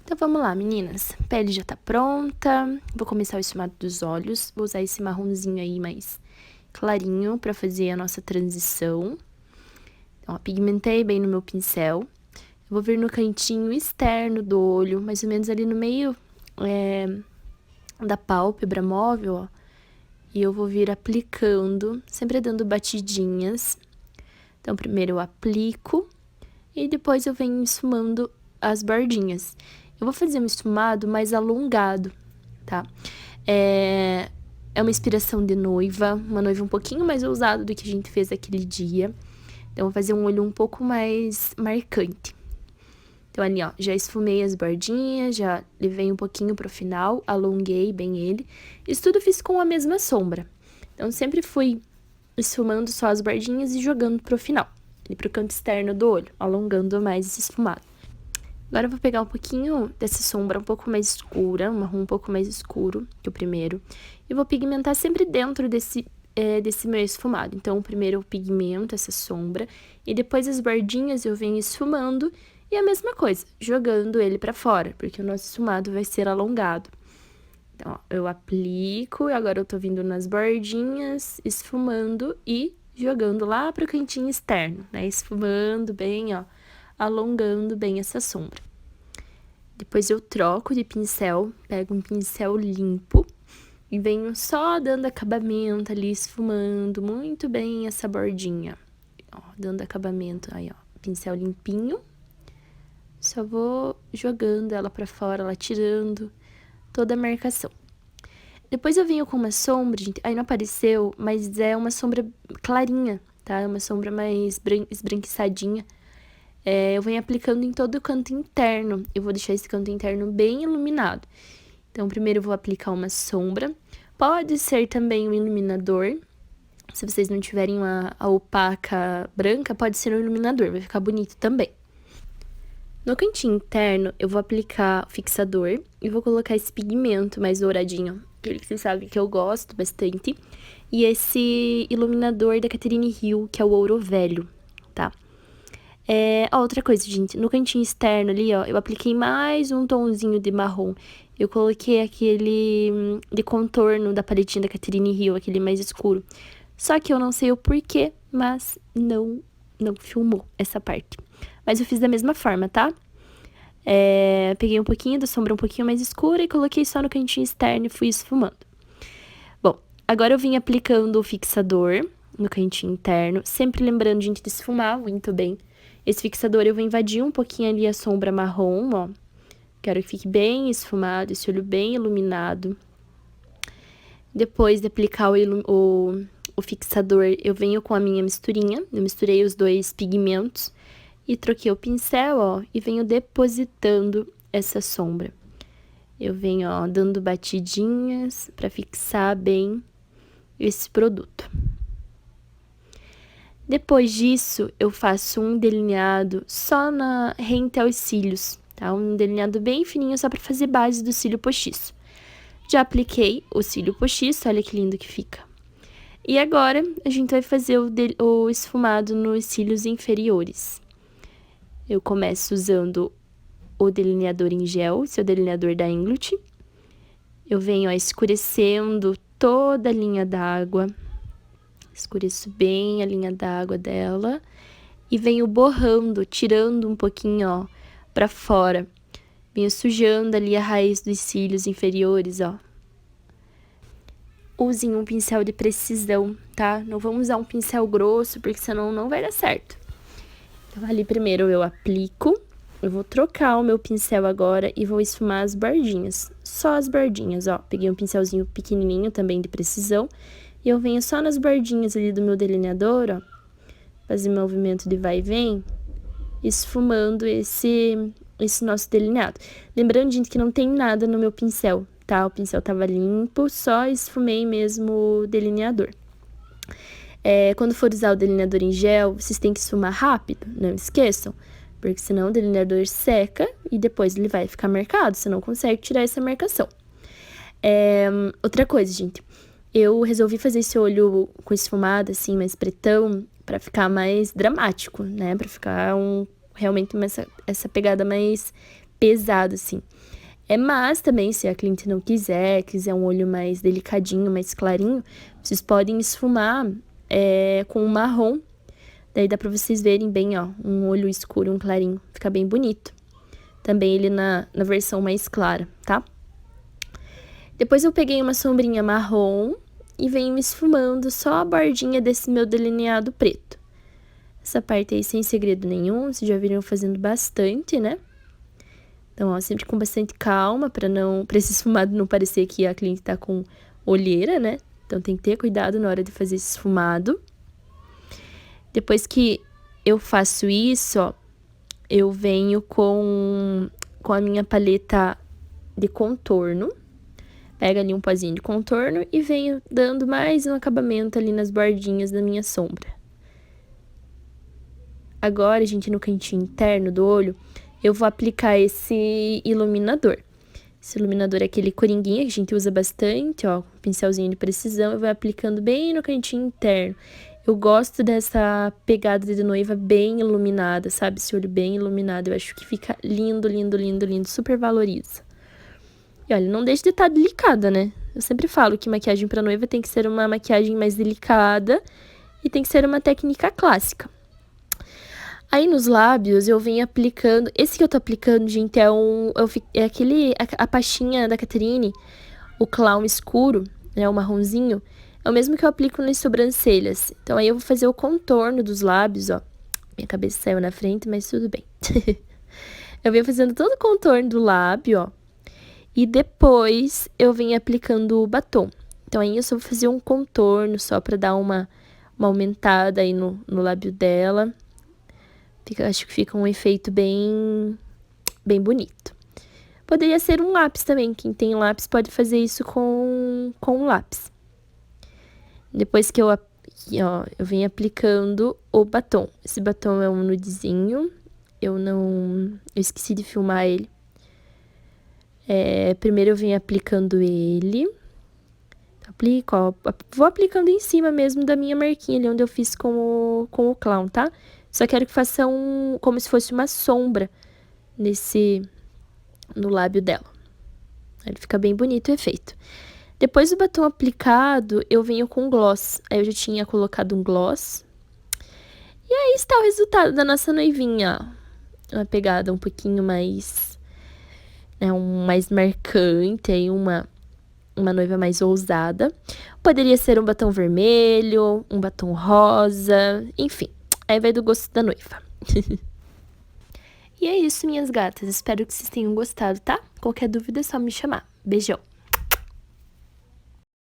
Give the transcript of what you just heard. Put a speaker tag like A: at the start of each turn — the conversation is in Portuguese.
A: Então vamos lá, meninas. A pele já tá pronta. Vou começar o esfumado dos olhos. Vou usar esse marronzinho aí mais clarinho pra fazer a nossa transição. Então, ó, pigmentei bem no meu pincel. Eu vou vir no cantinho externo do olho, mais ou menos ali no meio da pálpebra móvel, ó. E eu vou vir aplicando, sempre dando batidinhas. Então, primeiro eu aplico e depois eu venho esfumando as bordinhas. Eu vou fazer um esfumado mais alongado, tá? É uma inspiração de noiva, uma noiva um pouquinho mais ousada do que a gente fez aquele dia. Então, eu vou fazer um olho um pouco mais marcante. Então, ali, ó, já esfumei as bordinhas, já levei um pouquinho pro final, alonguei bem ele. Isso tudo fiz com a mesma sombra. Então, sempre fui esfumando só as bordinhas e jogando pro final, ali pro canto externo do olho, alongando mais esse esfumado. Agora eu vou pegar um pouquinho dessa sombra um pouco mais escura, um marrom um pouco mais escuro que o primeiro, e vou pigmentar sempre dentro desse meu esfumado. Então, primeiro eu pigmento essa sombra, e depois as bordinhas eu venho esfumando, e a mesma coisa, jogando ele pra fora, porque o nosso esfumado vai ser alongado. Então, ó, eu aplico, e agora eu tô vindo nas bordinhas, esfumando e jogando lá pro cantinho externo, né? Esfumando bem, ó, alongando bem essa sombra. Depois eu troco de pincel, pego um pincel limpo e venho só dando acabamento ali, esfumando muito bem essa bordinha. Ó, dando acabamento aí, ó, pincel limpinho. Só vou jogando ela pra fora, ela tirando toda a marcação. Depois eu venho com uma sombra, gente, aí não apareceu, mas é uma sombra clarinha, tá? É uma sombra mais esbranquiçadinha. Eu venho aplicando em todo o canto interno. Eu vou deixar esse canto interno bem iluminado. Então, primeiro eu vou aplicar uma sombra. Pode ser também um iluminador. Se vocês não tiverem a opaca branca, pode ser um iluminador, vai ficar bonito também. No cantinho interno, eu vou aplicar o fixador e vou colocar esse pigmento mais douradinho, aquele que vocês sabem que eu gosto bastante. E esse iluminador da Catherine Hill, que é o ouro velho, tá? Outra coisa, gente, no cantinho externo ali, ó, eu apliquei mais um tomzinho de marrom. Eu coloquei aquele de contorno da paletinha da Catherine Hill, aquele mais escuro. Só que eu não sei o porquê, mas não filmou essa parte. Mas eu fiz da mesma forma, tá? Peguei um pouquinho da sombra um pouquinho mais escura e coloquei só no cantinho externo e fui esfumando. Bom, agora eu vim aplicando o fixador no cantinho interno, sempre lembrando, gente, de esfumar muito bem. Esse fixador eu vou invadir um pouquinho ali a sombra marrom, ó. Quero que fique bem esfumado, esse olho bem iluminado. Depois de aplicar o fixador, eu venho com a minha misturinha. Eu misturei os dois pigmentos e troquei o pincel, ó, e venho depositando essa sombra. Eu venho, ó, dando batidinhas pra fixar bem esse produto. Depois disso, eu faço um delineado só rente aos cílios, tá? Um delineado bem fininho só pra fazer base do cílio postiço. Já apliquei o cílio postiço, olha que lindo que fica. E agora, a gente vai fazer o esfumado nos cílios inferiores. Eu começo usando o delineador em gel, esse é o delineador da Inglot. Eu venho, ó, escurecendo toda a linha d'água. Escureço bem a linha d'água dela e venho borrando, tirando um pouquinho, ó, pra fora. Venho sujando ali a raiz dos cílios inferiores, ó. Usem um pincel de precisão, tá? Não vamos usar um pincel grosso, porque senão não vai dar certo. Então, ali primeiro eu aplico, eu vou trocar o meu pincel agora e vou esfumar as bordinhas. Só as bordinhas, ó. Peguei um pincelzinho pequenininho também de precisão. E eu venho só nas bordinhas ali do meu delineador, ó, fazer movimento de vai e vem, esfumando esse nosso delineado. Lembrando, gente, que não tem nada no meu pincel, tá? O pincel tava limpo, só esfumei mesmo o delineador. Quando for usar o delineador em gel, vocês têm que esfumar rápido, não esqueçam, porque senão o delineador seca e depois ele vai ficar marcado, você não consegue tirar essa marcação. Outra coisa, gente. Eu resolvi fazer esse olho com esfumado, assim, mais pretão, pra ficar mais dramático, né? Pra ficar realmente essa pegada mais pesado, assim. Mas também, se a cliente não quiser um olho mais delicadinho, mais clarinho, vocês podem esfumar com um marrom. Daí dá pra vocês verem bem, ó, um olho escuro, um clarinho. Fica bem bonito. Também ele na versão mais clara, tá? Depois eu peguei uma sombrinha marrom e venho esfumando só a bordinha desse meu delineado preto. Essa parte aí sem segredo nenhum, vocês já viram fazendo bastante, né? Então, ó, sempre com bastante calma, pra esse esfumado não parecer que a cliente tá com olheira, né? Então, tem que ter cuidado na hora de fazer esse esfumado. Depois que eu faço isso, ó, eu venho com a minha paleta de contorno. Pego ali um pozinho de contorno e venho dando mais um acabamento ali nas bordinhas da minha sombra. Agora, gente, no cantinho interno do olho, eu vou aplicar esse iluminador. Esse iluminador é aquele coringuinha que a gente usa bastante, ó, com pincelzinho de precisão, eu vou aplicando bem no cantinho interno. Eu gosto dessa pegada de noiva bem iluminada, sabe? Esse olho bem iluminado, eu acho que fica lindo, lindo, lindo, lindo, super valoriza. E olha, não deixe de estar delicada, né? Eu sempre falo que maquiagem pra noiva tem que ser uma maquiagem mais delicada e tem que ser uma técnica clássica. Aí nos lábios eu venho aplicando, esse que eu tô aplicando, gente, a pastinha da Catherine, o clown escuro, né, o marronzinho, é o mesmo que eu aplico nas sobrancelhas. Então aí eu vou fazer o contorno dos lábios, ó. Minha cabeça saiu na frente, mas tudo bem. Eu venho fazendo todo o contorno do lábio, ó. E depois eu venho aplicando o batom. Então aí eu só vou fazer um contorno só pra dar uma aumentada aí no lábio dela. Acho que fica um efeito bem bonito. Poderia ser um lápis também. Quem tem lápis pode fazer isso com um lápis. Depois que eu venho aplicando o batom. Esse batom é um nudezinho. Eu esqueci de filmar ele. Primeiro eu venho aplicando ele. Aplico, ó. Vou aplicando em cima mesmo da minha marquinha ali, onde eu fiz com o clown, tá? Só quero que faça como se fosse uma sombra no lábio dela. Ele fica bem bonito o efeito. Depois do batom aplicado, eu venho com gloss. Aí eu já tinha colocado um gloss. E aí está o resultado da nossa noivinha, ó. Uma pegada um pouquinho mais, né, mais marcante, aí uma noiva mais ousada. Poderia ser um batom vermelho, um batom rosa, enfim. Aí vai do gosto da noiva. E é isso, minhas gatas. Espero que vocês tenham gostado, tá? Qualquer dúvida é só me chamar. Beijão!